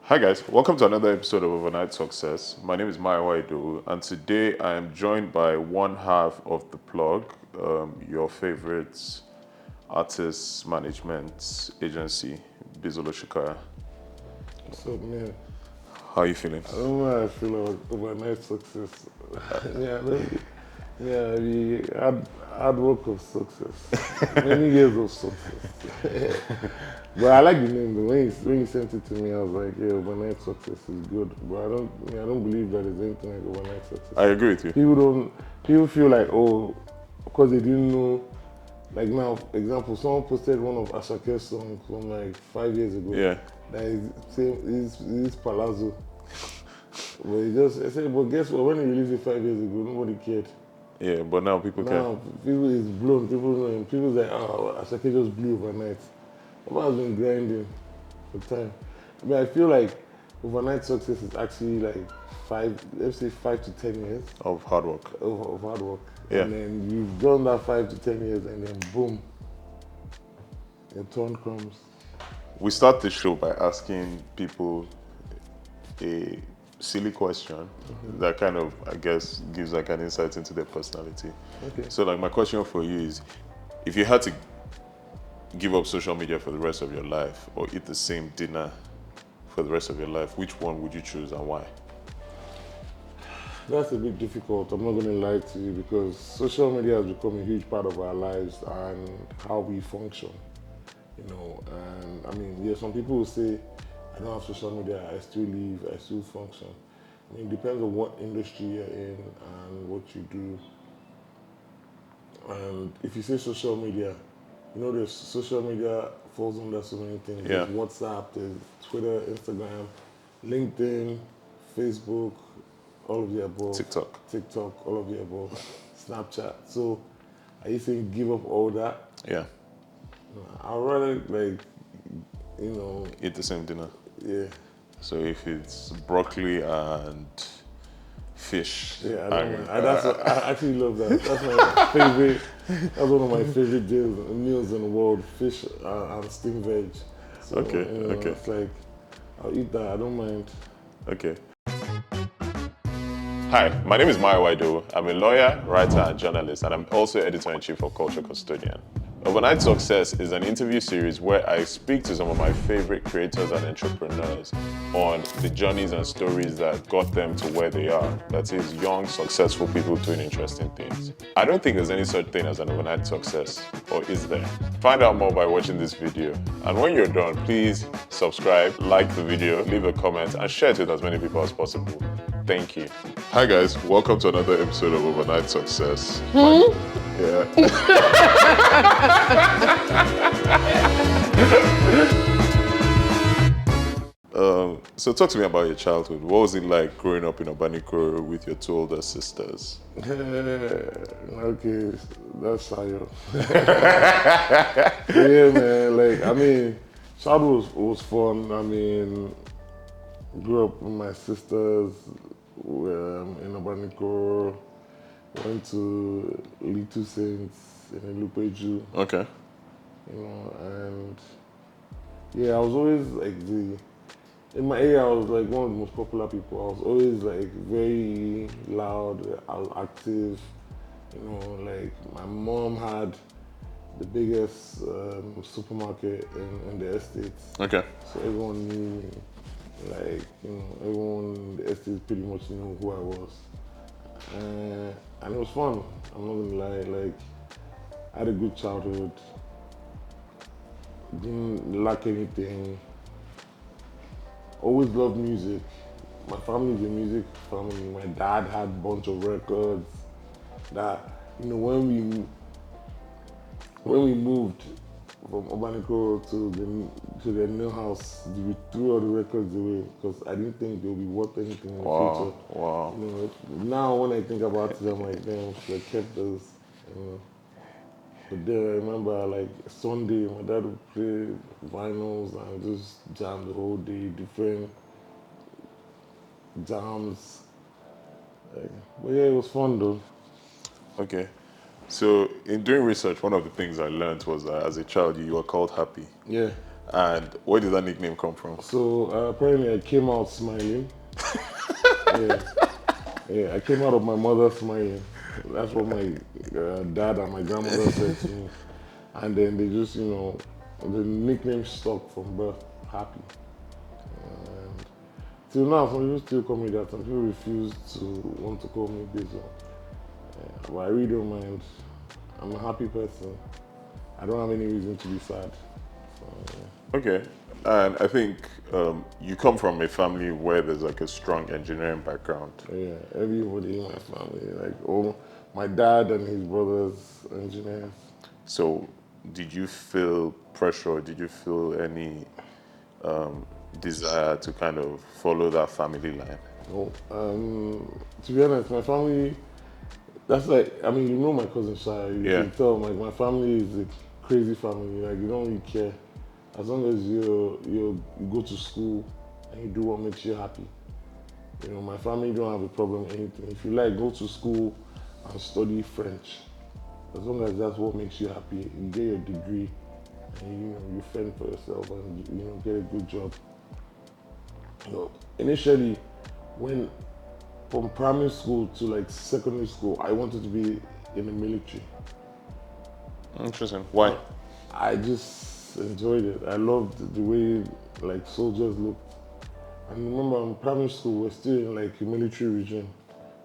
Hi guys, welcome to another episode of Overnight Success. My name is Mayowa Idowu, and today I am joined by one half of the plug, your favorite artist management agency, Bizzle Osikoya. What's up, man? How are you feeling? I don't know how I feel about overnight success. Hard work of success. Many years of success. But I like the name. Though. When you sent it to me, I was like, yeah, overnight success is good. But I don't believe that there's anything like overnight success. I agree with you. People feel like, oh, because they didn't know. Like now, example, someone posted one of Ashake's songs from like 5 years ago. Yeah. That is Palazzo. But I said, but guess what? When he released it 5 years ago, nobody cared. Yeah, but now people care. Now, people is blown. People like, oh, Ashake just blew overnight. But has been grinding for time. I mean, I feel like overnight success is actually like 5 to 10 years Of hard work. of hard work. Yeah. And then you've done that 5 to 10 years, and then boom, your turn comes. We start the show by asking people a silly question that kind of, I guess, gives like an insight into their personality. Okay. So like my question for you is, if you had to give up social media for the rest of your life or eat the same dinner for the rest of your life, which one would you choose and why? That's a bit difficult, I'm not going to lie to you, because social media has become a huge part of our lives and how we function, you know. And I mean, yeah, some people will say, I don't have social media, I still live, I still function. I mean, it depends on what industry you're in and what you do. And if you say social media, you know, there's social media falls under so many things. Yeah. There's WhatsApp, there's Twitter, Instagram, LinkedIn, Facebook, all of the above. TikTok, all of the above. Snapchat. So, are you saying give up all that? Yeah. I'd rather, like, you know, Eat the same dinner. yeah. So if it's broccoli and fish. Yeah, I don't mind. I actually love that. That's my favorite. That's one of my favorite meals in the world. Fish and steamed veg. So, Okay, okay. It's like, I'll eat that. I don't mind. Okay. Hi, my name is Mayowa Idowu. I'm a lawyer, writer, and journalist, and I'm also editor-in-chief of Culture Custodian. Overnight Success is an interview series where I speak to some of my favorite creators and entrepreneurs on the journeys and stories that got them to where they are. That is, young, successful people doing interesting things. I don't think there's any such thing as an overnight success, or is there? Find out more by watching this video. And when you're done, please subscribe, like the video, leave a comment, and share it with as many people as possible. Thank you. Hi guys, welcome to another episode of Overnight Success. Yeah. So talk to me about your childhood. What was it like growing up in Obanikoro with your two older sisters? Okay, that's how you. Yeah, man. Like, I mean, childhood was fun. I mean, grew up with my sisters in Obanikoro. Went to Little Saints in Ilupeju. Okay. You know, and yeah, I was always like in my area, I was like one of the most popular people. I was always like very loud, I was active. You know, like my mom had the biggest supermarket in the estates. Okay. So everyone knew me. Like, you know, everyone in the estates pretty much knew who I was. And it was fun, I'm not gonna lie. Like, I had a good childhood. Didn't lack anything. Always loved music. My family is a music family. My dad had a bunch of records that, you know, when we moved from Obanikoro to the new house, we threw all the records away because I didn't think they would be worth anything in the future. Wow. You know, now when I think about it, I'm like, damn, should I kept those, you know. But then I remember, like, Sunday, my dad would play vinyls and just jam the whole day, different jams. Like, but yeah, it was fun though. Okay. So in doing research, one of the things I learned was that as a child, you were called happy. Yeah. And where did that nickname come from? So apparently I came out smiling. Yeah. Yeah, I came out of my mother smiling. That's what my dad and my grandmother said to me. And then they just, the nickname stuck from birth, Happy. And till now, some people still call me that. Some people refuse to want to call me Bizzle. But I really don't mind. I'm a happy person. I don't have any reason to be sad. So, yeah. Okay. And I think you come from a family where there's like a strong engineering background. Yeah, everybody in my family, like all my dad and his brothers, engineers. So did you feel pressure? Did you feel any desire to kind of follow that family line? No, to be honest, my family. That's like, I mean, my cousin Shai. You Yeah. can tell, like, my family is a crazy family. Like, you don't really care. As long as you go to school and you do what makes you happy. My family don't have a problem with anything. If you like, go to school and study French. As long as that's what makes you happy, you get your degree and you fend for yourself and get a good job. Initially, when from primary school to like secondary school, I wanted to be in the military. Interesting. Why? I just enjoyed it. I loved the way like soldiers looked. And remember in primary school, we're still in like a military regime.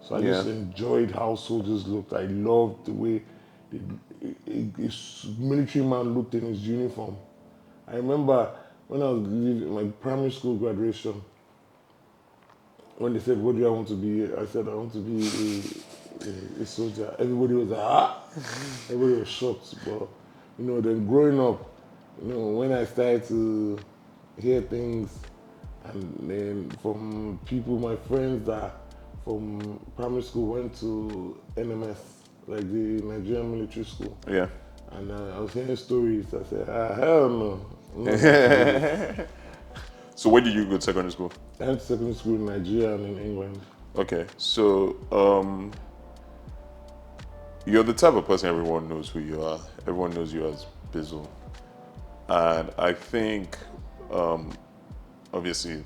So I just enjoyed how soldiers looked. I loved the way a military man looked in his uniform. I remember when I was leaving my primary school graduation, when they said, what do I want to be? I said, I want to be a soldier. Everybody was like, ah! Everybody was shocked. But, then growing up, when I started to hear things, and then from people, my friends that from primary school went to NMS, like the Nigerian military school. Yeah. And I was hearing stories. I said, hell no. So where did you go to secondary school? I went to secondary school in Nigeria and in England. Okay, so you're the type of person everyone knows who you are. Everyone knows you as Bizzle. And I think, obviously,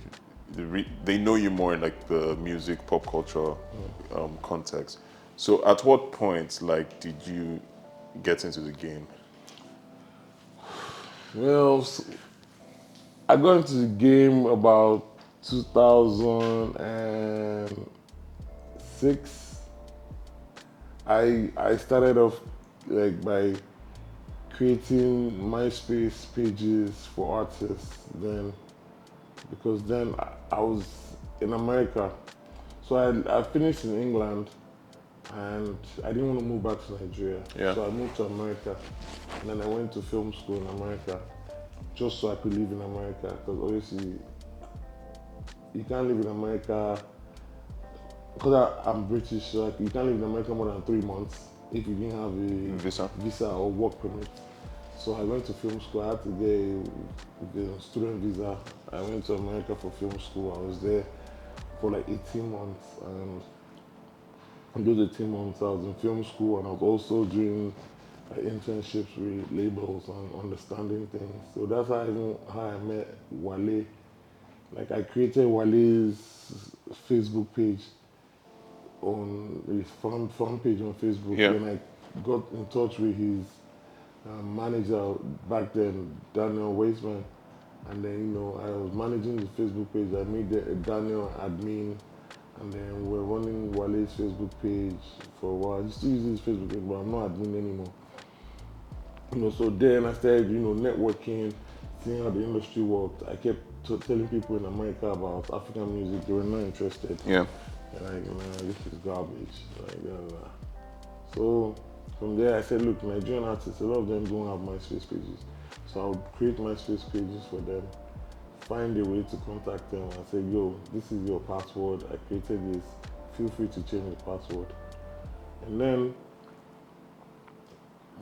they know you more in like the music, pop culture context. So at what point, like, did you get into the game? Well, I got into the game about 2006. I started off like by creating MySpace pages for artists then, because then I was in America. So I finished in England and I didn't want to move back to Nigeria. Yeah. So I moved to America and then I went to film school in America just so I could live in America, because obviously you can't live in America, because I'm British, so you can't live in America more than 3 months if you didn't have a visa or work permit. So I went to film school. I had to get a student visa. I went to America for film school. I was there for like 18 months, and in those 18 months I was in film school, and I was also doing internships with labels and understanding things. So that's how I met Wale. Like I created Wale's Facebook page on his fan page on Facebook. Yeah. Then I got in touch with his manager back then, Daniel Weisman, and then I was managing the Facebook page. I made Daniel admin, and then we're running Wale's Facebook page for a while. I still use his Facebook page, but I'm not admin anymore. So then I started, networking, seeing how the industry worked. I kept telling people in America about African music. They were not interested. Yeah. They're like, this is garbage. Like, blah, blah. So from there, I said, look, Nigerian artists, a lot of them don't have MySpace pages. So I'll create MySpace pages for them, find a way to contact them and say, yo, this is your password. I created this. Feel free to change the password. And then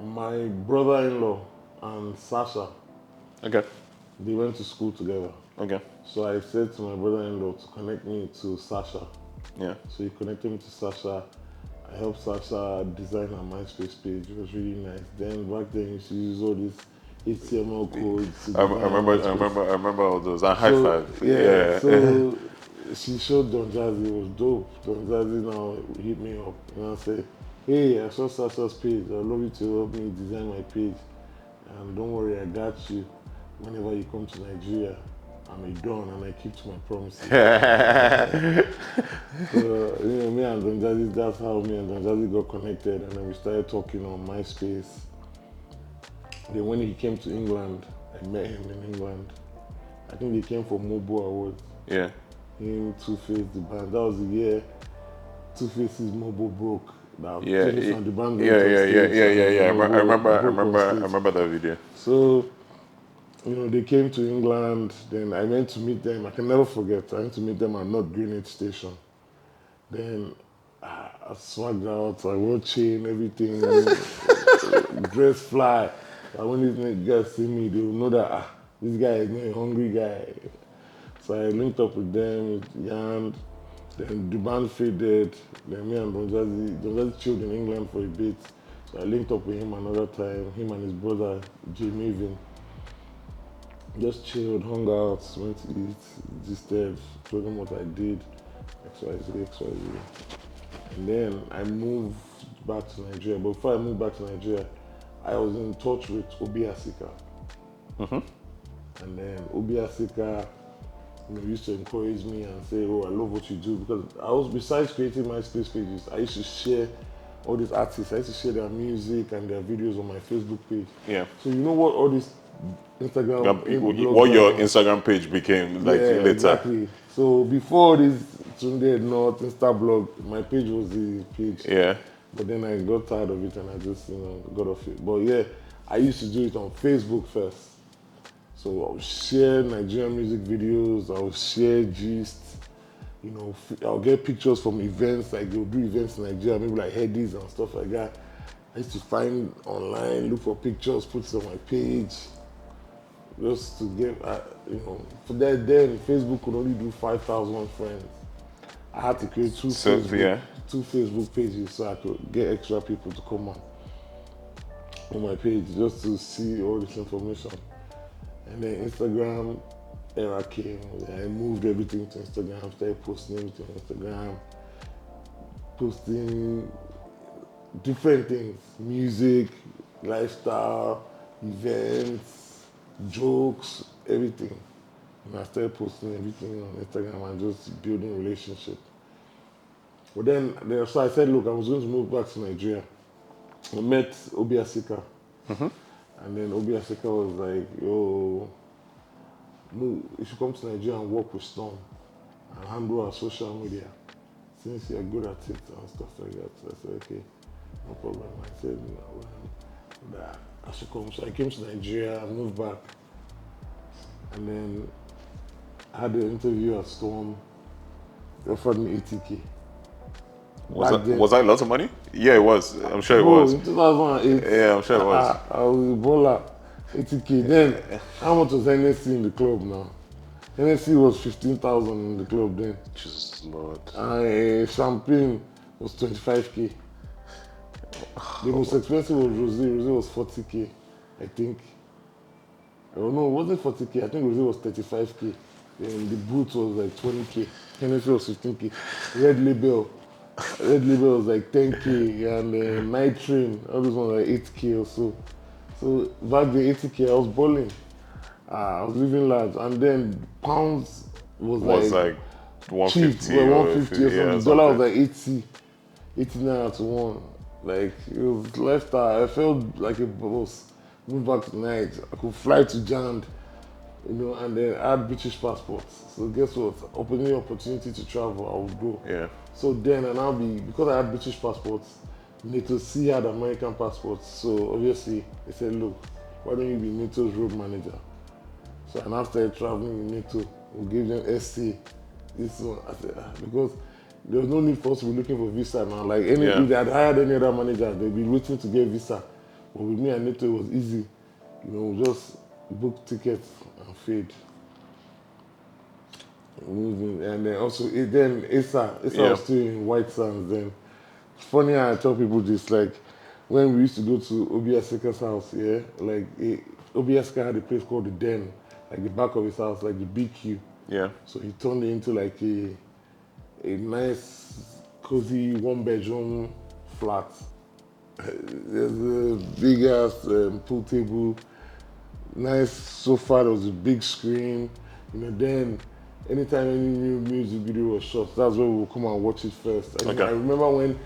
my brother-in-law and Sasha, Okay. they went to school together. Okay. So I said to my brother-in-law to connect me to Sasha. Yeah. So he connected me to Sasha. I helped Sasha design her MySpace page. It was really nice. Then back then, she used all these HTML codes. I remember all those. And high So, five. yeah, so she showed Don Jazzy, it was dope. Don Jazzy now hit me up and I said, hey, I saw Sasha's page. I'd love you to help me design my page. And don't worry, I got you. Whenever you come to Nigeria, I'm a Don and I keep to my promises. So, me and Don Jazzy, that's how me and Don Jazzy got connected. And then we started talking on MySpace. Then when he came to England, I met him in England. I think they came for Mobo Awards. Yeah. Him, Two-Face, the band. That was the year Two-Face's Mobo broke. Yeah. And the band Yeah. I Mobo remember that video. So, they came to England. Then I went to meet them. I can never forget. I went to meet them at North Greenwich Station. Then I swagged out. I wore chain, everything, dress fly. When these guys see me, they will know that this guy is not a hungry guy. So I linked up with them, with Jan. Then the band faded. Then me and Don Jazzy chilled in England for a bit. So I linked up with him another time. Him and his brother, Jay Maven. Just chilled, hung out, went to eat, gisted, told him what I did, XYZ. And then I moved back to Nigeria. But before I moved back to Nigeria, I was in touch with Obi Asika. And then Obi Asika used to encourage me and say, oh, I love what you do. Because besides creating MySpace pages, I used to share all these artists. I used to share their music and their videos on my Facebook page. Yeah. So you know what all these Instagram... What your Instagram page became later. Exactly. So before this Tunde Not Instablog, my page was the page. Yeah. But then I got tired of it and I just, got off it. But yeah, I used to do it on Facebook first. So I would share Nigerian music videos, I would share gist, I'll get pictures from events, like they'll do events in Nigeria, maybe like Headies and stuff like that. I used to find online, look for pictures, put it on my page, just to get, for that then Facebook could only do 5,000 friends. I had to create two Facebook pages so I could get extra people to come on my page just to see all this information. And then Instagram era came. I moved everything to Instagram, started posting everything on Instagram, posting different things, music, lifestyle, events, jokes, everything. And I started posting everything on Instagram and just building relationship. But then so I said, look, I was going to move back to Nigeria. I met Obi Asika. And then Obi Asika was like, yo, you should come to Nigeria and work with Storm and handle our social media since you're good at it and stuff like that. So I said, okay, no problem. I said, that I should come. So I came to Nigeria, I moved back. And then I had an interview at Storm. They offered me 80K. Was that a lot of money? Yeah, it was. I'm sure it was. In 2008. Yeah, I'm sure it was. I was a baller. 80K. Then, how much was NSC in the club now? NSC was 15,000 in the club then. Jesus Lord. And champagne was 25K. The most expensive was Rosé. Rosé was 40K, I think. Oh no, it wasn't 40K. I think Rosé was 35K. Then the boot was like 20K. NSC was 15K. Red Label was like 10K, and Night Train, all those ones like 8K or so. So back then 80K, I was balling. I was living large, and then pounds was like 150 cheap, 150 or something. Yeah, The dollar was like 80 naira to one. Like it was lifestyle. I felt like a boss. Moved back tonight. I could fly to Jand, and then I had British passports. So guess what? Opening the opportunity to travel, I would go. Yeah. So then, because I had British passports, NATO C had American passports. So obviously, they said, look, why don't you be NATO's road manager? So and after traveling with NATO, we gave them SC. This one, I said, because there was no need for us to be looking for visa now. Like if they had hired any other manager, they'd be waiting to get visa. But with me and NATO, it was easy. Just book tickets and fade. And then also, Issa was still in White Sands then. It's funny how I tell people this, like, when we used to go to Obi Asika's house, Obieska had a place called the Den, like the back of his house, like the BQ. Yeah. So he turned it into like a nice, cozy one-bedroom flat. There's a big ass pool table, nice sofa. There was a big screen. Then anytime any new music video was shot, that's where we would come and watch it first. I remember when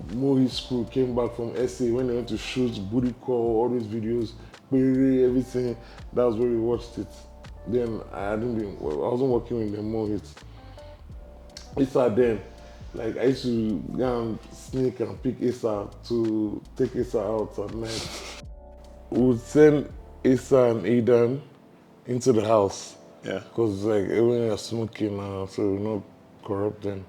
Mohi's crew came back from SA, when they went to shoot Booty Call, all these videos, everything. That's where we watched it. Then I wasn't working with the Mohit. Issa then, like I used to go and sneak and pick Issa to take Issa out at night. We would send Issa and Aidan into the house. Yeah. Because like everyone is smoking now, so we're not corrupt them.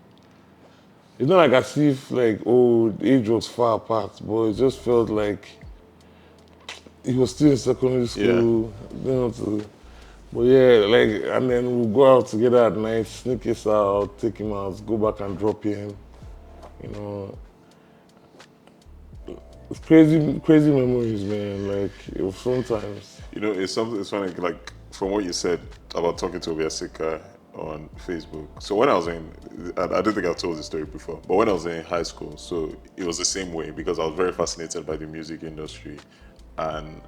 It's not like as if like the age was far apart, but it just felt like he was still in secondary school. But yeah, like, and then we'll go out together at night, sneak Issa out, take him out, go back and drop him. It's crazy memories, man. Like, it was fun times. It's funny, like, from what you said about talking to Obieska on Facebook. So when I was I don't think I've told this story before, but when I was in high school, so it was the same way because I was very fascinated by the music industry. And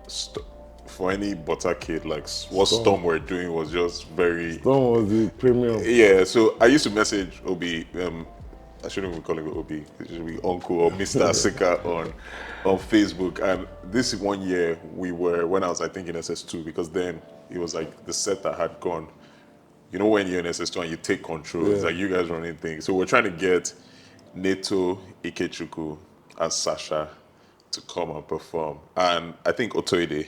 for any butter kid, like what Storm were doing was just very... Storm was the premium. Yeah, so I used to message Obi, I shouldn't even call him Obi, it should be Uncle or Mr. Asika on Facebook. And this one year when I was, I think, in SS2, because then it was like the set that had gone. When you're in SS2 and you take control, it's like you guys running things. So we're trying to get Neto, Ikechukwu, and Sasha to come and perform. And I think Otoide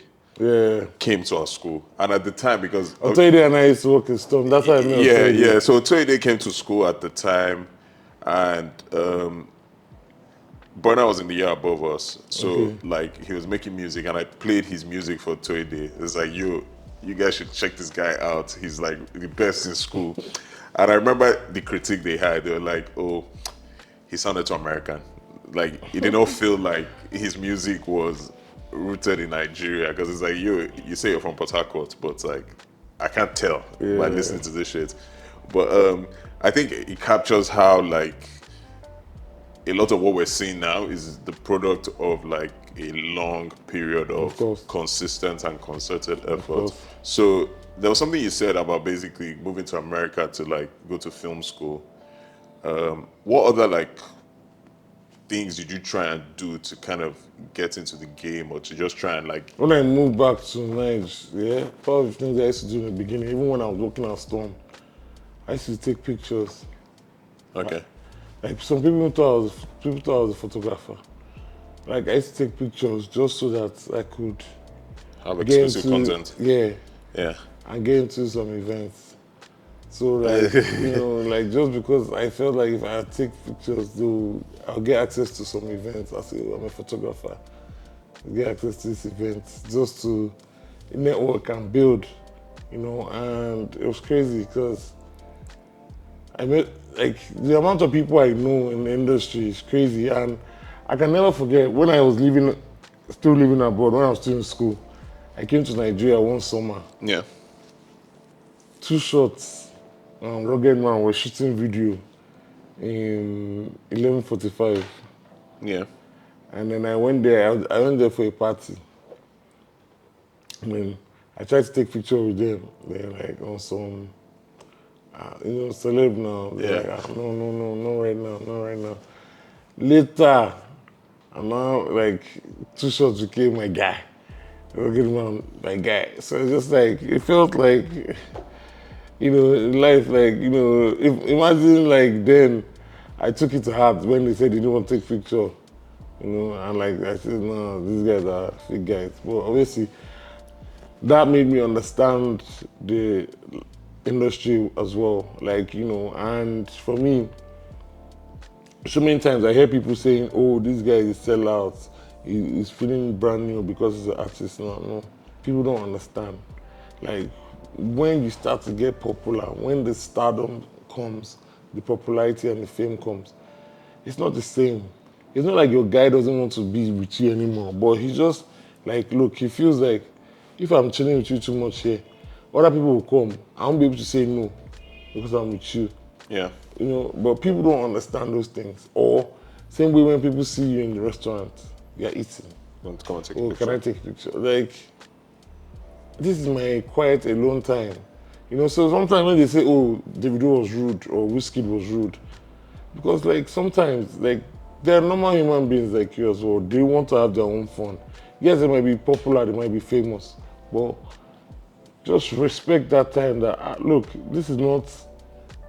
came to our school. And at the time, because... Otoide and I used to work in Storm. That's how I met Otoide. Yeah. So Otoide came to school at the time. And Burner was in the year above us. So, like, he was making music. And I played his music for Otoide. It's like, you guys should check this guy out. He's like the best in school. And I remember the critique they had. They were like, oh, he sounded too American. Like, it did not feel like his music was rooted in Nigeria. Because it's like, you say you're from Port Harcourt, but like, I can't tell by listening to this shit. But I think it captures how like a lot of what we're seeing now is the product of like a long period of consistent and concerted effort. So there was something you said about basically moving to America to like go to film school. What other like things did you try and do to kind of get into the game, or to just try and like... When I moved back to Nigeria, part of the things I used to do in the beginning, even when I was working at Storm, I used to take pictures. Okay. Like some people thought I was a photographer. Like I used to take pictures just so that I could have exclusive content. Yeah. And get into some events. So like, like just because I felt like if I take pictures, I'll get access to some events. I say, I'm a photographer. I'll get access to this event just to network and build, and it was crazy because I met, like, the amount of people I know in the industry is crazy. And I can never forget when I was still living abroad, when I was still in school, I came to Nigeria one summer. Yeah. 2 shots. Rugged Man was shooting video in 11:45. Yeah. And then I went there. I went there for a party. And then I tried to take pictures with them. They're like on some, celeb now. They're like, no, not right now. Later, and now like 2 shots became my guy. Rugged Man, my guy. So it's just like, it felt like, life, like, imagine like then I took it to heart when they said they didn't want to take picture, and like I said, no, these guys are fake guys. But obviously, that made me understand the industry as well, like, and for me, so many times I hear people saying, oh, this guy is a sellout, he's feeling brand new because he's an artist. No, people don't understand. Like, when you start to get popular, when the stardom comes, the popularity and the fame comes, it's not the same. It's not like your guy doesn't want to be with you anymore, but he just, like, look, he feels like if I'm chilling with you too much here, other people will come. I won't be able to say no because I'm with you. Yeah. You know, but people don't understand those things. Or same way when people see you in the restaurant, you're eating. Want to come and take a Oh, picture? can I take a picture? Like, this is my quiet, alone time. You know, so sometimes when they say, oh, Davido was rude or Wizkid was rude, because like sometimes, like, they're normal human beings like you as well. They want to have their own fun. Yes, they might be popular, they might be famous, but just respect that time that, look, this is not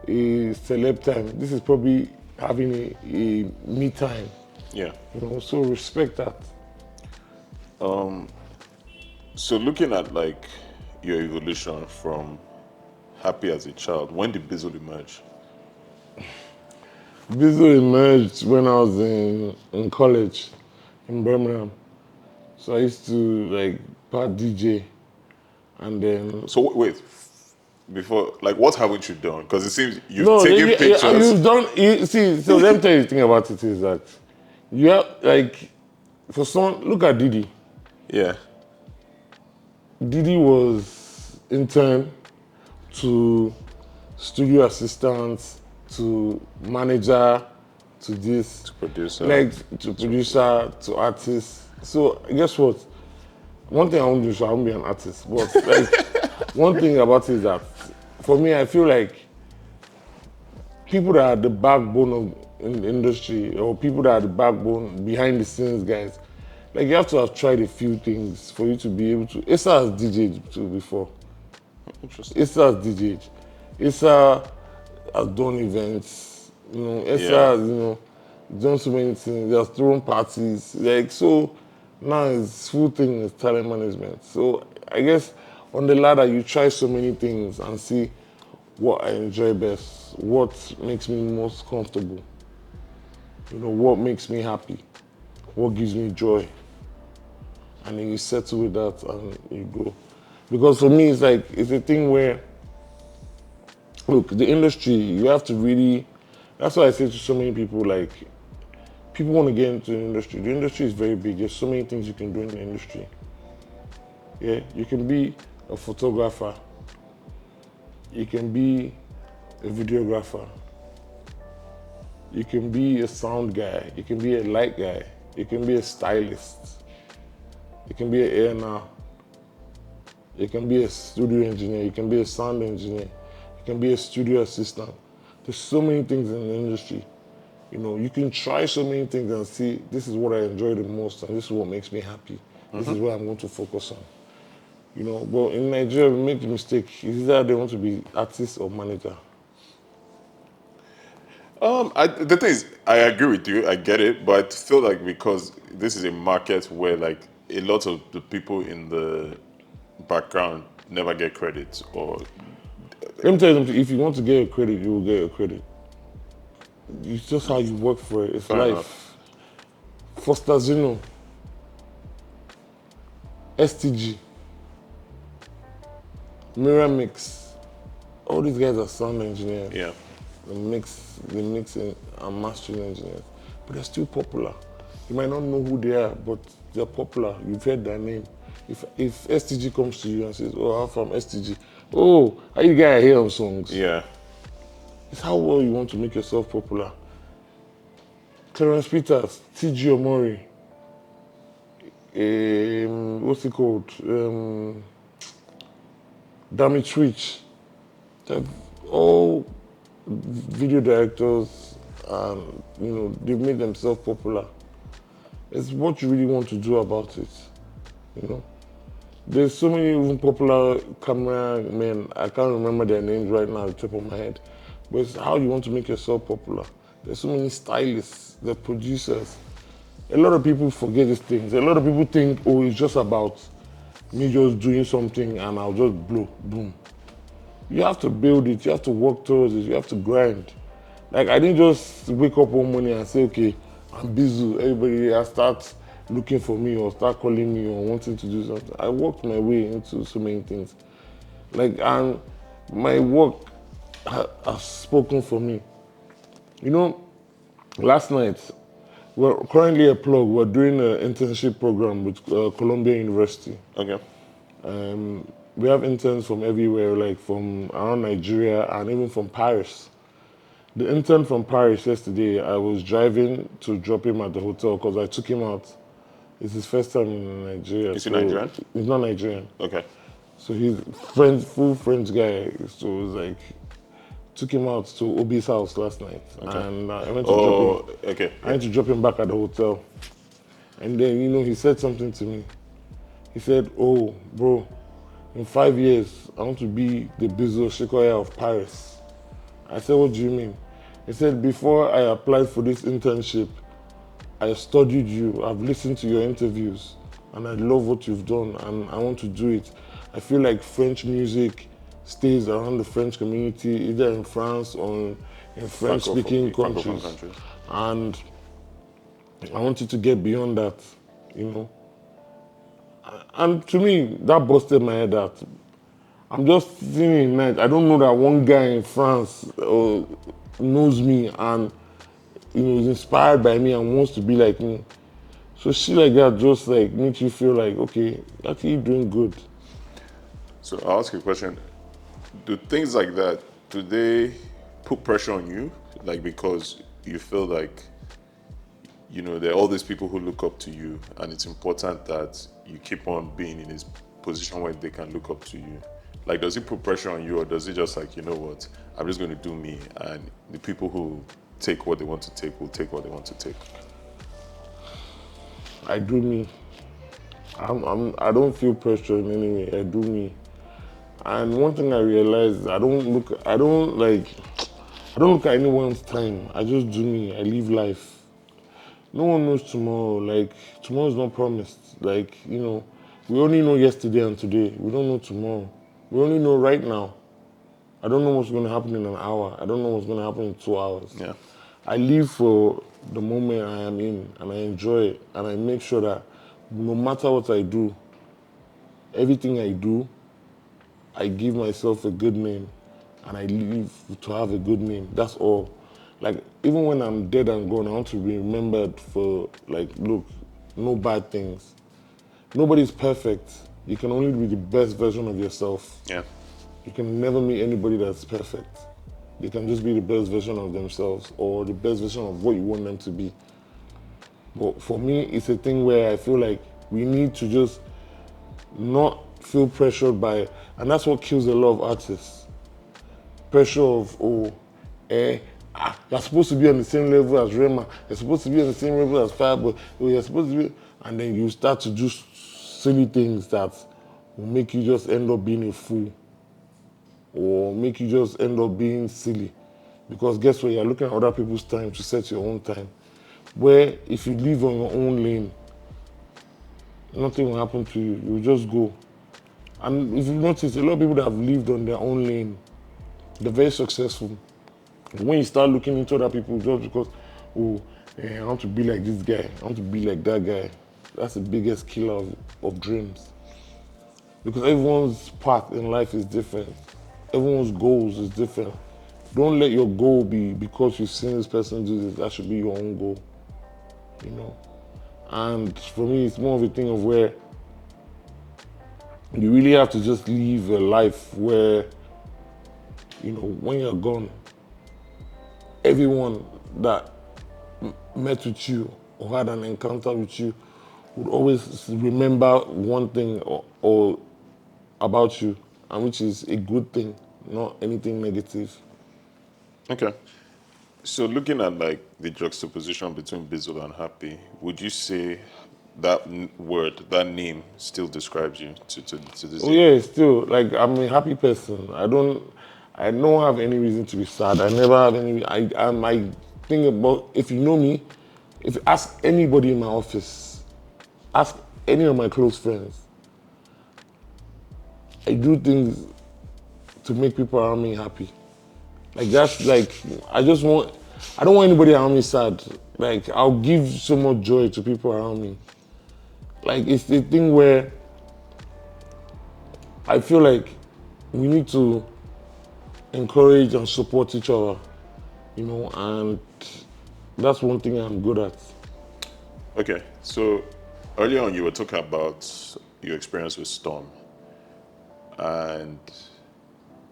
a celeb time. This is probably having a me time. Yeah. You know, so respect that. So looking at like your evolution from happy as a child, when did Bizzle emerge? Bizzle emerged when I was in college in Birmingham. So I used to like part DJ, and then So wait, before, like, what haven't you done? Because it seems you've no, taken pictures. you've done. You, see, so let me tell you the thing about it is that you have like for some. Look at Didi. Yeah. Didi was intern to studio assistant to manager to this, Producer. like to producer to artist. So guess what? One thing I won't do is I won't be an artist. But like one thing about it is that for me I feel like people that are the backbone of in the industry or people that are the backbone behind the scenes guys, like you have to have tried a few things for you to be able to. Issa has DJ'd too before. Interesting. Issa has DJ'd. Issa has done events. You know, Issa Yeah. has, done so many things. He has thrown parties. Like so now his full thing is talent management. So I guess on the ladder you try so many things and see what I enjoy best, what makes me most comfortable. You know, what makes me happy, what gives me joy. And then you settle with that and you go. Because for me, it's like, it's a thing where, look, the industry, you have to really, that's why I say to so many people, like, people want to get into the industry. The industry is very big. There's so many things you can do in the industry. Yeah, you can be a photographer. You can be a videographer. You can be a sound guy. You can be a light guy. You can be a stylist. You can be an A&R. You can be a studio engineer. You can be a sound engineer. You can be a studio assistant. There's so many things in the industry. You know, you can try so many things and see, this is what I enjoy the most and this is what makes me happy. This is what I'm going to focus on. You know, but in Nigeria, we make the mistake. It's either they want to be artist or manager. The thing is, I agree with you. I get it, but I feel like because this is a market where like a lot of the people in the background never get credit, or Let me tell you something. If you want to get a credit, you will get a credit. It's just how you work for it. It's Fair life. enough. Foster Zeno, STG, Mirror Mix. All these guys are sound engineers. Yeah. The mixing and mastering engineers. But they're still popular. You might not know who they are, but they're popular. You've heard their name. If STG comes to you and says, oh, I'm from STG. Oh, how you guys hear on songs? Yeah. It's how well you want to make yourself popular. Clarence Peters, T.G. Omori, what's it called? Damage Rich. They're all video directors and, they've made themselves popular. It's what you really want to do about it, There's so many even popular cameramen, I can't remember their names right now at the top of my head, but it's how you want to make yourself popular. There's so many stylists, the producers. A lot of people forget these things. A lot of people think, oh, it's just about me just doing something and I'll just blow, boom. You have to build it, you have to work towards it, you have to grind. Like, I didn't just wake up one morning and say, okay, I'm busy, everybody, I start looking for me or start calling me or wanting to do something. I worked my way into so many things. Like, and my work has spoken for me. Last night, we're currently a plug, we're doing an internship program with Columbia University. Okay. We have interns from everywhere, like from around Nigeria and even from Paris. The intern from Paris yesterday, I was driving to drop him at the hotel because I took him out. It's his first time in Nigeria. Is he Nigerian? He's not Nigerian. Okay. So he's French, full French guy. So it was like, took him out to Obi's house last night. Okay. And I went to drop him. Okay. I went to drop him back at the hotel. And then, he said something to me. He said, "Oh, bro, in 5 years, I want to be the Bizzle Osikoya of Paris." I said, "What do you mean?" He said, "Before I applied for this internship, I studied you. I've listened to your interviews, and I love what you've done, and I want to do it. I feel like French music stays around the French community, either in France or in French-speaking countries. And I want you to get beyond that, And to me, that busted my head out. I'm just sitting in night. I don't know that one guy in France knows me and is inspired by me and wants to be like me. So shit like that just like makes you feel like, okay, actually you're doing good." So I'll ask you a question. Do things like that, do they put pressure on you? Like because you feel like, there are all these people who look up to you and it's important that you keep on being in this position where they can look up to you. Like, does it put pressure on you or does it just like, you know what, I'm just going to do me and the people who take what they want to take will take what they want to take? I do me. I don't feel pressure in any way. I do me. And one thing I realized, I don't look at anyone's time. I just do me. I live life. No one knows tomorrow. Like, tomorrow's not promised. Like, we only know yesterday and today. We don't know tomorrow. We only know right now. I don't know what's going to happen in an hour. I don't know what's going to happen in 2 hours. Yeah. I live for the moment I am in, and I enjoy it, and I make sure that no matter what I do, everything I do, I give myself a good name, and I live to have a good name. That's all. Like, even when I'm dead and gone, I want to be remembered for, like, look, no bad things. Nobody's perfect. You can only be the best version of yourself. Yeah. You can never meet anybody that's perfect. They can just be the best version of themselves or the best version of what you want them to be. But for me, it's a thing where I feel like we need to just not feel pressured by, and that's what kills a lot of artists. Pressure of, you're supposed to be on the same level as Rema, you're supposed to be on the same level as Fireboy, you're supposed to be, and then you start to do silly things that will make you just end up being a fool or make you just end up being silly. Because guess what, you're looking at other people's time to set your own time. Where if you live on your own lane, nothing will happen to you, you'll just go. And if you notice, a lot of people that have lived on their own lane, they're very successful. When you start looking into other people just because, I want to be like this guy, I want to be like that guy, that's the biggest killer of dreams. Because everyone's path in life is different. Everyone's goals is different. Don't let your goal be because you've seen this person do this, that should be your own goal. And for me, it's more of a thing of where you really have to just live a life where, when you're gone, everyone that met with you or had an encounter with you would always remember one thing or about you, and which is a good thing, not anything negative. Okay. So looking at like the juxtaposition between Bizzle and Happy, would you say that word, that name, still describes you to this Oh day? yeah, still, like, I'm a happy person. I don't have any reason to be sad. I never have any. I think about, if you know me, if you ask anybody in my office, ask any of my close friends, I do things to make people around me happy. Like, that's like, I don't want anybody around me sad. Like, I'll give so much joy to people around me. Like, it's the thing where I feel like we need to encourage and support each other, and that's one thing I'm good at. Okay, so earlier on you were talking about your experience with Storm. And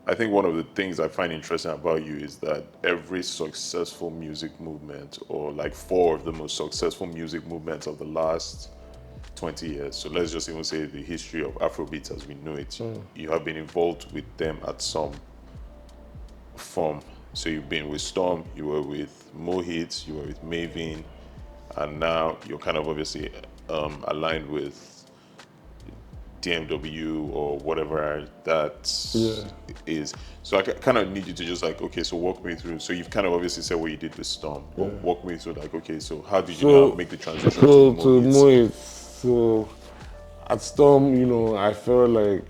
I think one of the things I find interesting about you is that every successful music movement, or like four of the most successful music movements of the last 20 years, so let's just even say the history of Afrobeat as we know it, you have been involved with them at some form. So you've been with Storm, you were with Mohit, you were with Mavin, and now you're kind of obviously aligned with DMW or whatever that is. So I kind of need you to just like, okay, so walk me through. So you've kind of obviously said what you did with Storm. Walk me through like, okay, so how did you now make the transition to Mohit? Mohit. So at Storm, I felt like,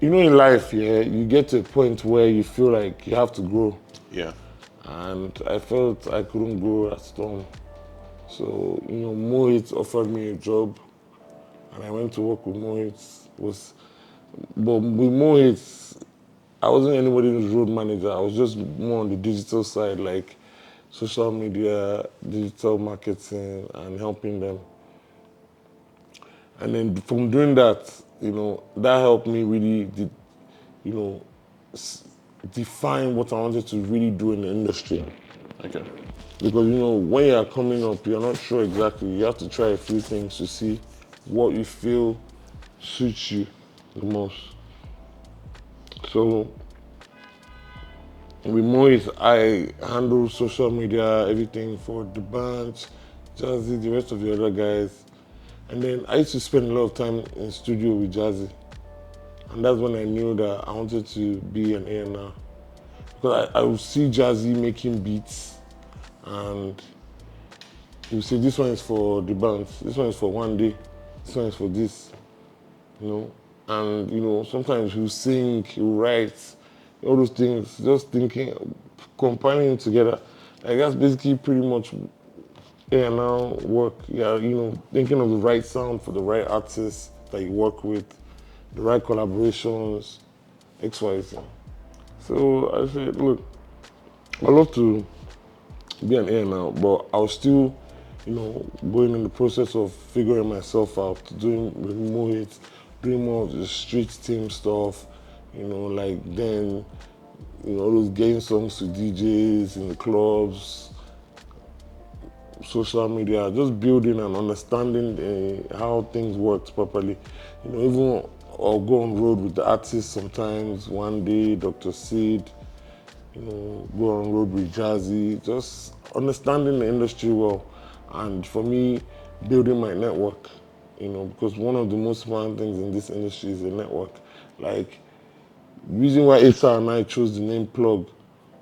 in life, you get to a point where you feel like you have to grow. Yeah. And I felt I couldn't grow at Storm. So, Mohit offered me a job, and I went to work with Mohit. But with Mohit, I wasn't anybody's road manager. I was just more on the digital side, like social media, digital marketing, and helping them. And then from doing that, that helped me really, define what I wanted to really do in the industry. Okay. Because, when you're coming up, you're not sure exactly. You have to try a few things to see what you feel suits you the most. So, with Moise, I handle social media, everything for the band, Jazzy, the rest of the other guys. And then I used to spend a lot of time in studio with Jazzy. And that's when I knew that I wanted to be an A&R. Because I would see Jazzy making beats, and he would say, this one is for the band, this one is for one day, this one is for this, And, sometimes he'll sing, he'll write, all those things, just thinking, compiling it together. Like that's basically pretty much A&R work. Yeah, thinking of the right sound for the right artists that you work with, the right collaborations, X, Y, Z. So I said, look, I love to be an A&R, but I was still, going in the process of figuring myself out, doing Mohit, doing more of the street team stuff, like then, all those game songs to DJs in the clubs, social media, just building and understanding how things worked properly. Even I'll go on road with the artists sometimes, one day, Dr. Sid, go on road with Jazzy, just understanding the industry well. And for me, building my network, because one of the most important things in this industry is a network. Like, the reason why HR and I chose the name Plug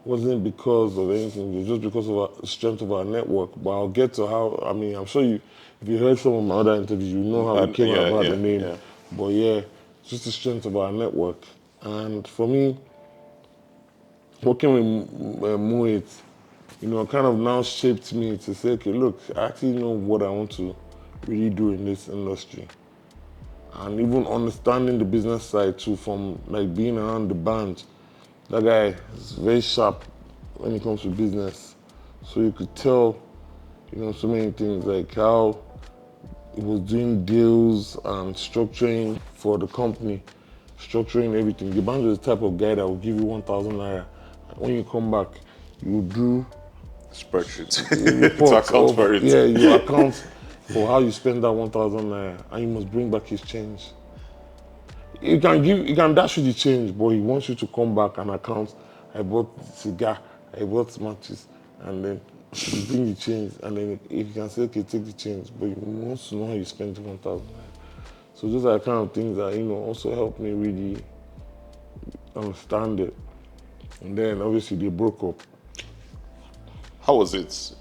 wasn't because of anything, it was just because of the strength of our network. But I'll get to how, I'm sure if you heard some of my other interviews, you know how we came about the name. Yeah. But yeah, just the strength of our network. And for me, working with Mohit, kind of now shaped me to say, okay, look, I actually know what I want to really do in this industry. And even understanding the business side too, from like being around the band. That guy is very sharp when it comes to business. So you could tell, so many things, like how he was doing deals and structuring for the company, structuring everything. The band is the type of guy that will give you 1,000 naira. When you come back, you do Spreadsheet. report to account for it. Yeah, you account for how you spend that 1,000 naira, and you must bring back his change. He can dash you the change, but he wants you to come back and account. I bought cigar, I bought matches, and then you bring the change, and then if you can say, okay, take the change, but he wants to know how you spent the 1,000 naira. So those are the kind of things that, also help me really understand it. And then obviously they broke up. How was it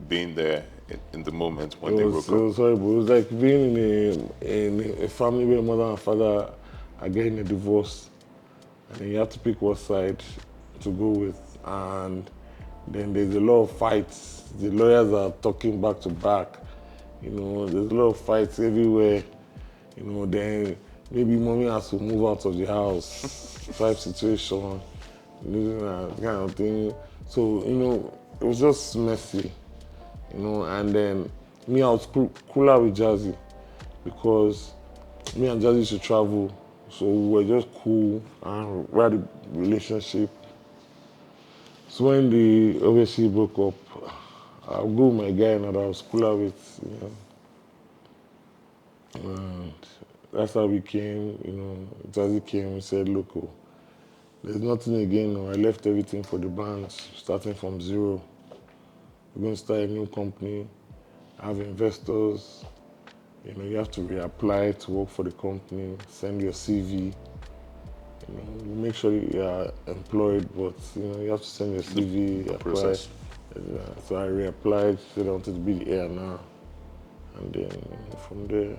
being there in the moment when they broke up? It was horrible. It was like being in a family where mother and father are getting a divorce, and then you have to pick what side to go with. And then there's a lot of fights. The lawyers are talking back to back. There's a lot of fights everywhere. Then maybe mommy has to move out of the house type situation, that kind of thing. So, it was just messy, and then me, I was cooler with Jazzy because me and Jazzy used to travel So we were just cool and we had a relationship. So when the OVC broke up, I'll go with my guy and I was cooler with, and that's how we came, Jazzy came and said, look, oh, there's nothing again. I left everything for the band, starting from zero. We're going to start a new company, have investors. You have to reapply to work for the company, send your CV. Make sure you are employed, but you have to send your CV, apply. Process. So I reapplied, said I wanted to be the A&R. And then from there,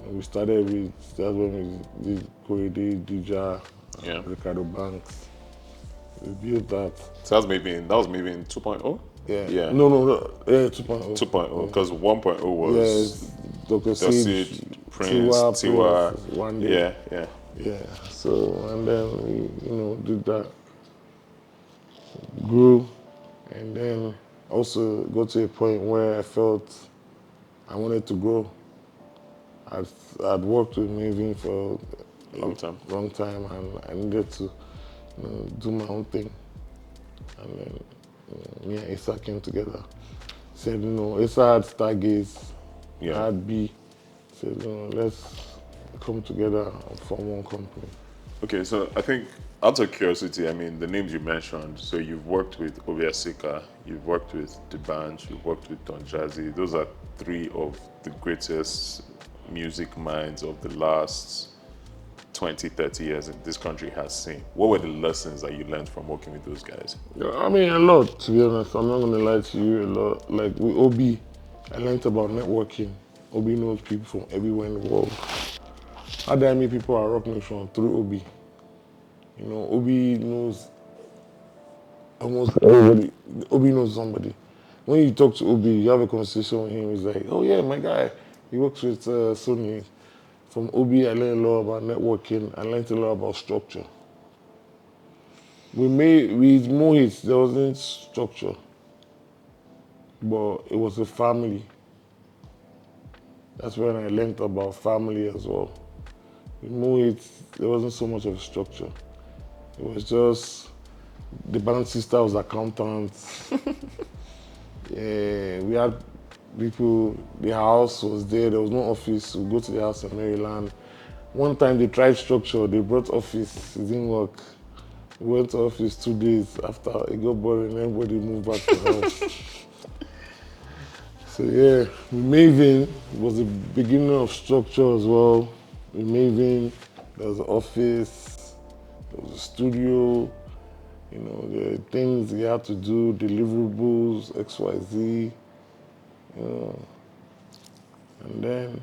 we started with, that's when we did Korede, Dija, Ricardo Banks. We built that. So that was maybe in 2.0? Yeah. No. Yeah, 2.0. 2.0, because 1.0 was Dr. Sid, Prince, Tiwa. One day. Yeah. Yeah. So, and then we, did that. Grew. And then also got to a point where I felt I wanted to grow. I'd worked with Maven for a long time, and I needed to do my own thing. And then me and Issa came together. Said, Issa had Stargaze, I had B. Said, let's come together and form one company. Okay, so I think, out of curiosity, the names you mentioned, so you've worked with Obiasika, you've worked with The Band, you've worked with Don Jazzy. Those are three of the greatest music minds of the last 20, 30 years that this country has seen. What were the lessons that you learned from working with those guys? A lot, to be honest. I'm not going to lie to you, a lot. Like with Obi, I learned about networking. Obi knows people from everywhere in the world. How did I meet people at Rock Nation? Through Obi. Obi knows almost everybody. Obi knows somebody. When you talk to Obi, you have a conversation with him, he's like, oh yeah, my guy, he works with Sony. From Obi, I learned a lot about networking. I learned a lot about structure. With Mohit, there wasn't structure, but it was a family. That's when I learned about family as well. With Mohit, there wasn't so much of a structure. It was just the band sister was accountant. Yeah, we had people, the house was there was no office. We go to the house in Maryland. One time they tried structure, they brought office, it didn't work. We went to office 2 days after it got boring, everybody moved back to the house. So yeah, with Maven was the beginning of structure as well. With Maven, there was an office, there was a studio, there are things you had to do, deliverables, XYZ, And then,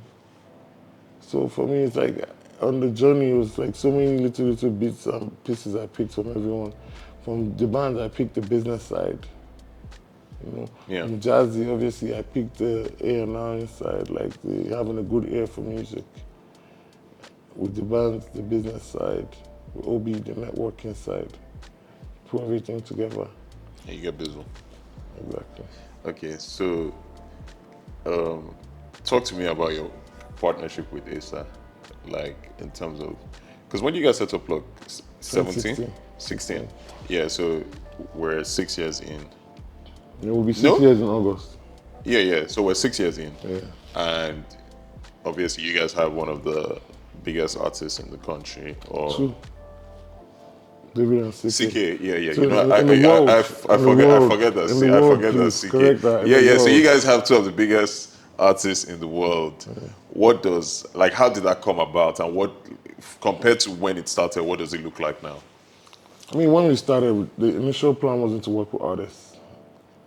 so for me, it's like on the journey, it was like so many little bits and pieces I picked from everyone. From the band, I picked the business side. From Jazzy, obviously, I picked the A&R side, like having a good ear for music. With the band, the business side. With Obi, the networking side. Put everything together. And you get Bizzle. Exactly. Okay, so talk to me about your partnership with Asa, like in terms of, because when you guys set up, like 17? 16. Yeah, so we're 6 years in. It will be 6 years in August. Yeah, so we're 6 years in. Yeah. And obviously you guys have one of the biggest artists in the country. True. David and CK. Yeah. So I forget that. I forget that CK. Correct that. Yeah. So you guys have two of the biggest artists in the world. Yeah. How did that come about, and what, compared to when it started, what does it look like now? When we started, the initial plan wasn't to work with artists.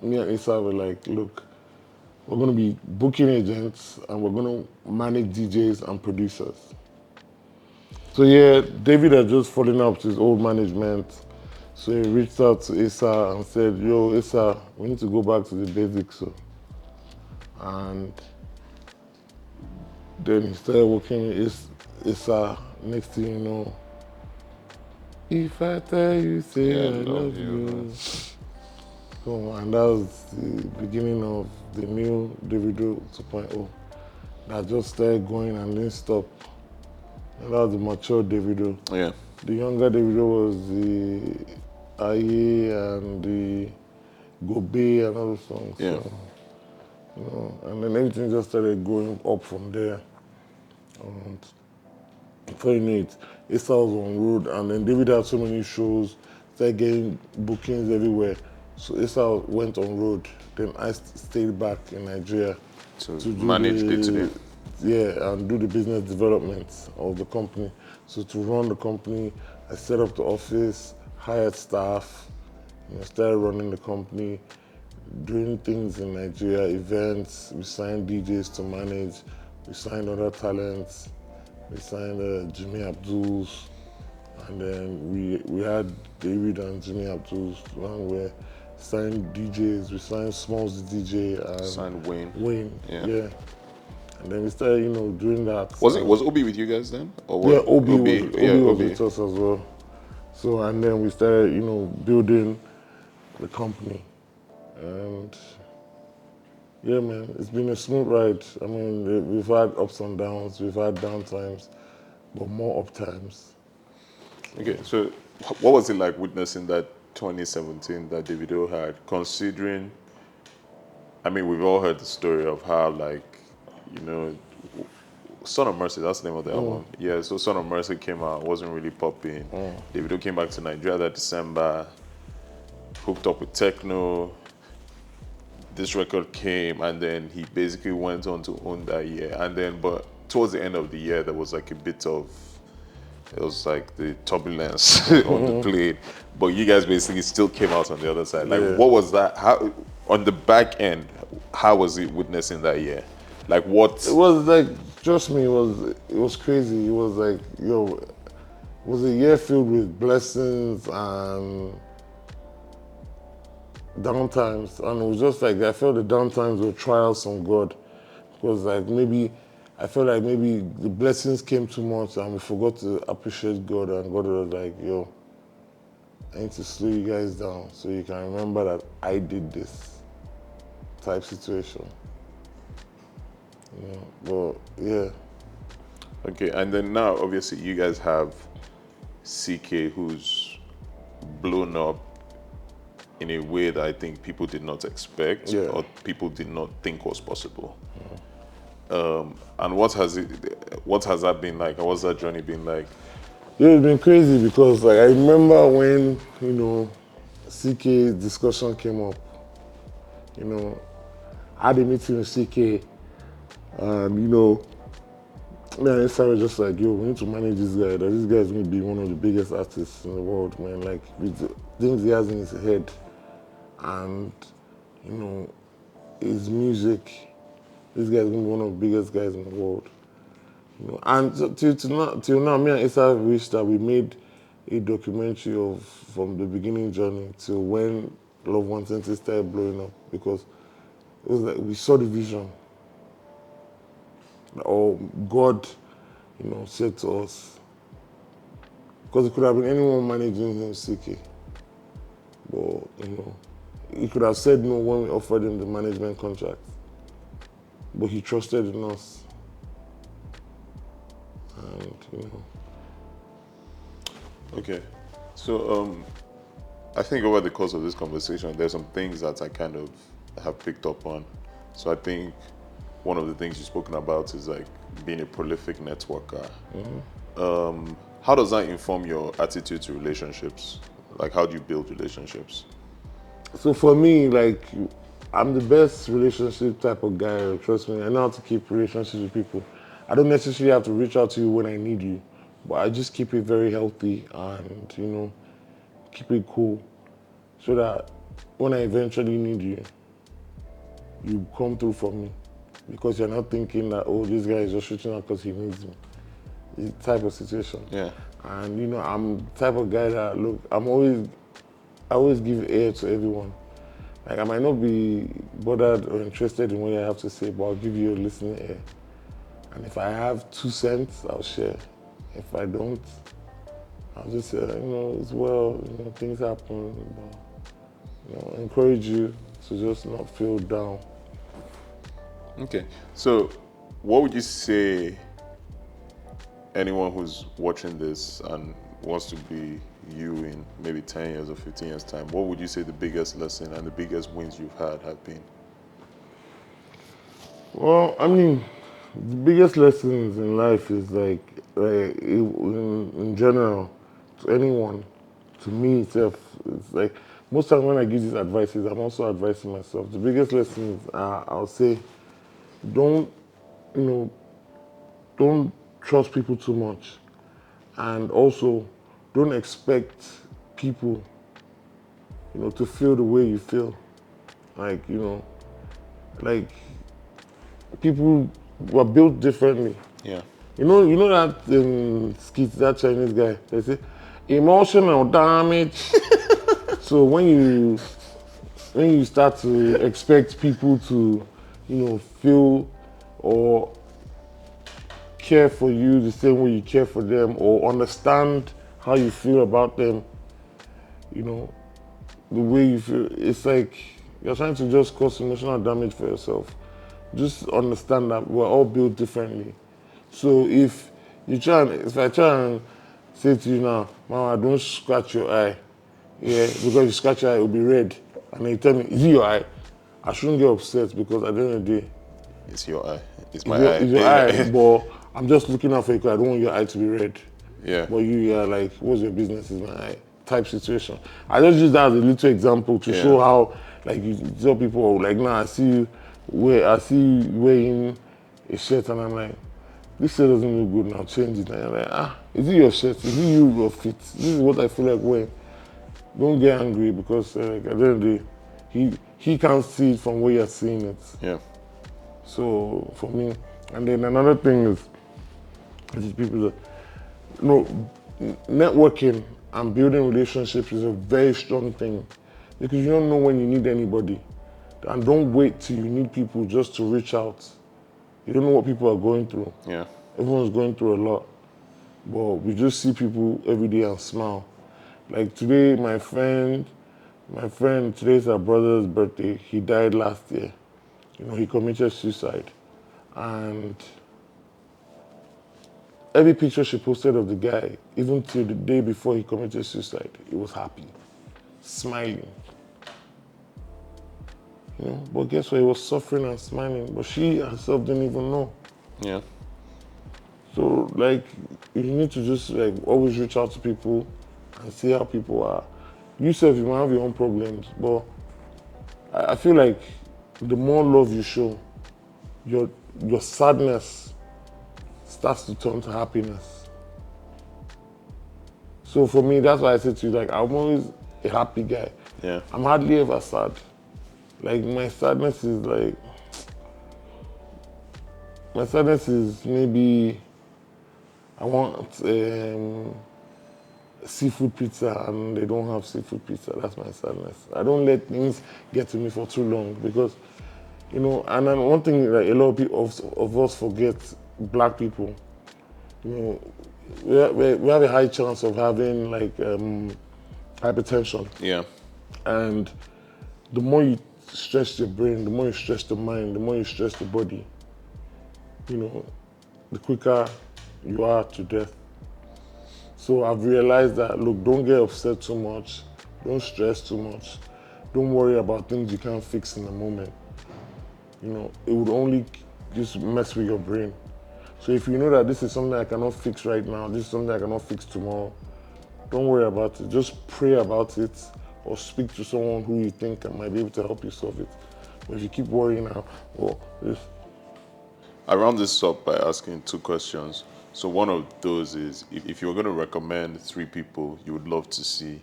Me and Issa were like, look, we're going to be booking agents and we're going to manage DJs and producers. So yeah, David had just fallen out with his old management. So he reached out to Issa and said, yo, Issa, we need to go back to the basics. So. And then he started working with Issa. Next thing you know, if I tell you, say I love you. And that was the beginning of the new Davido 2.0 that just started going and didn't stop. And that was the mature Davido. Yeah. The younger Davido was the Aye and the Gobe and other songs. Yeah. So, and then everything just started going up from there. And before you know it, Issa was on road, and then David had so many shows, started getting bookings everywhere. So Issa went on road. Then I stayed back in Nigeria To to do manage day-to-day. and do the business development of the company. So to run the company, I set up the office, hired staff, started running the company, doing things in Nigeria, events. We signed DJs to manage. We signed other talents. We signed Jimmy Abdul's, and then we had David and Jimmy Abdul's one where signed DJs. We signed Smalls the DJ and Signed Wayne. Wayne, Yeah. And then we started, doing that. Was Obi with you guys then? Or Yeah, what? Obi was with us as well. So, and then we started, building the company. And yeah, man, it's been a smooth ride. I mean, we've had ups and downs, we've had down times, but more up times. Okay, so what was it like witnessing that 2017 that Davido had, considering, I mean, we've all heard the story of how, Son of Mercy, that's the name of the album. Yeah, so Son of Mercy came out, wasn't really popping. Davido came back to Nigeria that December, hooked up with techno. This record came, and then he basically went on to own that year. And then, but towards the end of the year, there was like a bit of, it was like the turbulence on the plane. But you guys basically still came out on the other side. Like, what was that? How, on the back end, how was it witnessing that year? Like, what? It was like, trust me, it was crazy. It was like, it was a year filled with blessings and downtimes. And it was just like, I felt the downtimes were trials from God. Because I felt like maybe the blessings came too much and we forgot to appreciate God. And God was like, I need to slow you guys down so you can remember that I did this type situation. But yeah. Okay, and then now obviously you guys have CK, who's blown up in a way that I think people did not expect or people did not think was possible. And what has that been like? What's that journey been like? Yeah, it's been crazy because I remember when, CK's discussion came up. I had a meeting with CK and, me and Issa were just like, we need to manage this guy. That this guy is going to be one of the biggest artists in the world, man. Like, with the things he has in his head and, his music, this guy is going to be one of the biggest guys in the world. And till now, me and Issa wished that we made a documentary of from the beginning journey till when Love 120 started blowing up, because it was like we saw the vision. Or God, said to us, because it could have been anyone managing him, CK. But, he could have said no when we offered him the management contract. But he trusted in us. And, Okay, so I think over the course of this conversation, there's some things that I kind of have picked up on. So I think one of the things you've spoken about is like being a prolific networker. How does that inform your attitude to relationships? Like, how do you build relationships? So for me, like, I'm the best relationship type of guy. Trust me, I know how to keep relationships with people. I don't necessarily have to reach out to you when I need you, but I just keep it very healthy and, keep it cool so that when I eventually need you, you come through for me, because you're not thinking that, this guy is just reaching out because he needs me. It's the type of situation. Yeah. And, I'm the type of guy that, look, I always give ear to everyone. Like, I might not be bothered or interested in what you have to say, but I'll give you a listening ear. And if I have 2 cents, I'll share. If I don't, I'll just say, as well, things happen, but, encourage you to just not feel down. Okay, so what would you say anyone who's watching this and wants to be you in maybe 10 years or 15 years time, what would you say the biggest lesson and the biggest wins you've had have been? Well, I mean, the biggest lessons in life is like in general, to anyone, to me itself, it's like most times when I give these advices, I'm also advising myself. The biggest lessons I'll say, don't, you know, don't trust people too much, and also don't expect people, to feel the way you feel. Like, like people were built differently. Yeah. You know that skit, that Chinese guy, they say, emotional damage. So when you start to expect people to, feel or care for you the same way you care for them, or understand how you feel about them, the way you feel, it's like you're trying to just cause emotional damage for yourself. Just understand that we're all built differently. So if I try and say to you now, Mama, don't scratch your eye, because you scratch your eye, it'll be red, and then you tell me, is it your eye? I shouldn't get upset, because at the end of the day, It's your eye. It's my eye. it's your eye, but I'm just looking out for you because I don't want your eye to be red. Yeah. But you're like, what's your business? Is my eye type situation. I just use that as a little example to show how, like, you tell people, like, I see you wearing a shirt, and I'm like, this shirt doesn't look good now, change it. And you're like, is it your shirt? Is it you your fit? This is what I feel like wearing. Don't get angry, because at the end of the day, he can't see it from where you're seeing it. Yeah. So for me, and then another thing is people that, networking and building relationships is a very strong thing, because you don't know when you need anybody, and don't wait till you need people just to reach out. You don't know what people are going through. Yeah. Everyone's going through a lot, but we just see people every day and smile. Like today, my friend, today's her brother's birthday. He died last year. He committed suicide, and every picture she posted of the guy, even till the day before he committed suicide, he was happy, smiling. But guess what? He was suffering and smiling, but she herself didn't even know. Yeah. So, like, you need to just, like, always reach out to people and see how people are. You self, you might have your own problems, but I feel like the more love you show, your sadness starts to turn to happiness. So for me, that's why I said to you, like, I'm always a happy guy. Yeah. I'm hardly ever sad. Like, my sadness is maybe I want seafood pizza and they don't have seafood pizza. That's my sadness. I don't let things get to me for too long, because, and then one thing that a lot of people of us forget, black people, we have a high chance of having like hypertension. Yeah. And the more you stress your brain, the more you stress the mind, the more you stress the body, the quicker you are to death. So I've realized that, look, don't get upset too much, don't stress too much, don't worry about things you can't fix in the moment. It would only just mess with your brain. So if you know that this is something I cannot fix right now, this is something I cannot fix tomorrow, don't worry about it. Just pray about it, or speak to someone who you think might be able to help you solve it. But if you keep worrying now, I round this up by asking two questions. So one of those is, if you were going to recommend 3 people you would love to see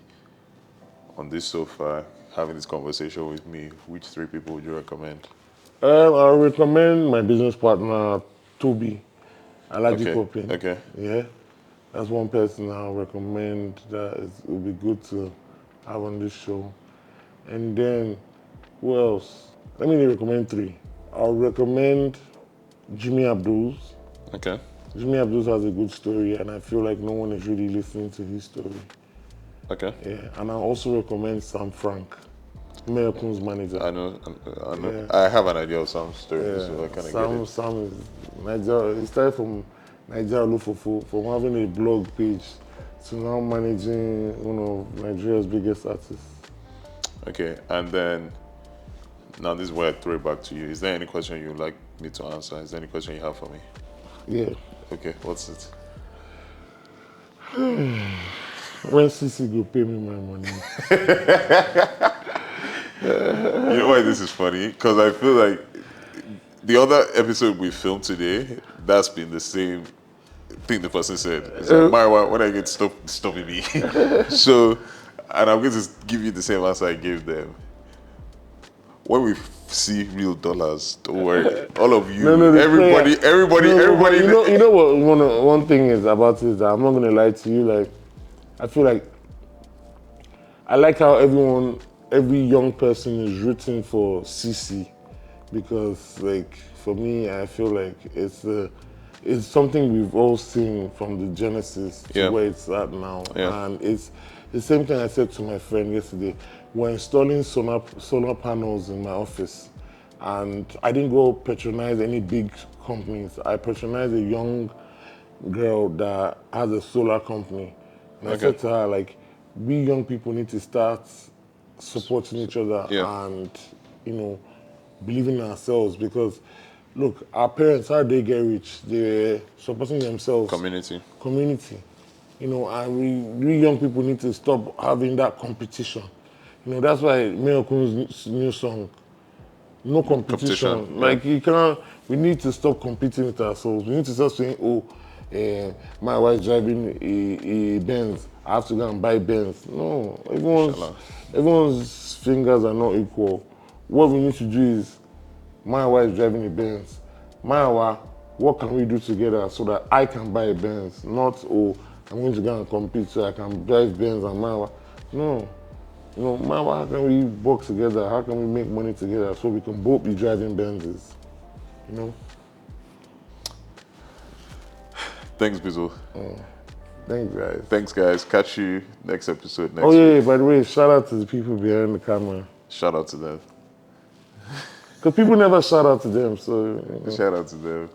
on this sofa having this conversation with me, which 3 people would you recommend? I recommend my business partner, Toby. I like the coping. Okay. Yeah, that's one person I'll recommend that it would be good to have on this show. And then, who else? Let me recommend 3. I'll recommend Jimmy Abdul's. Okay. Jimmy Abdul has a good story, and I feel like no one is really listening to his story. Okay. Yeah, and I also recommend Sam Frank, American's manager. I know. Yeah. I have an idea of Sam's story. Yeah, So I kind of get it. Sam is Nigeria. He started from Nigeria Olufofo, from having a blog page to now managing one of Nigeria's biggest artists. Okay, and then now this is where I throw it back to you. Is there any question you'd like me to answer? Is there any question you have for me? Yeah. Okay, what's it? When CC go pay me my money. You know why this is funny? Because I feel like the other episode we filmed today, that's been the same thing the person said. It's like, Mayowa, when I get stopping me. So, and I'm going to give you the same answer I gave them. When we see real dollars, don't worry. All of you, everybody. You know what? One thing is about it is that I'm not gonna lie to you. Like, I feel like I like how every young person is rooting for CC, because like for me, I feel like it's something we've all seen from the genesis to where it's at now, and it's the same thing I said to my friend yesterday. We're installing solar panels in my office, and I didn't go patronize any big companies. I patronized a young girl that has a solar company. And I said to her, like, we young people need to start supporting each other and, believing in ourselves, because look, our parents, how they get rich? They're supporting themselves. Community. And we young people need to stop having that competition. That's why Mayokun's new song, no competition. Like, we need to stop competing with ourselves. We need to start saying, my wife's driving a Benz, I have to go and buy Benz. No, everyone's fingers are not equal. What we need to do is, my wife's driving a Benz. Mayowa, what can we do together so that I can buy a Benz? Not, I'm going to go and compete so I can drive Benz and Mayowa. No. Mayowa, how can we work together? How can we make money together so we can both be driving Benzes? Thanks, Bizzle. Thanks, guys. Catch you next episode next week. By the way, shout out to the people behind the camera. Shout out to them. Because people never shout out to them, so... Shout out to them.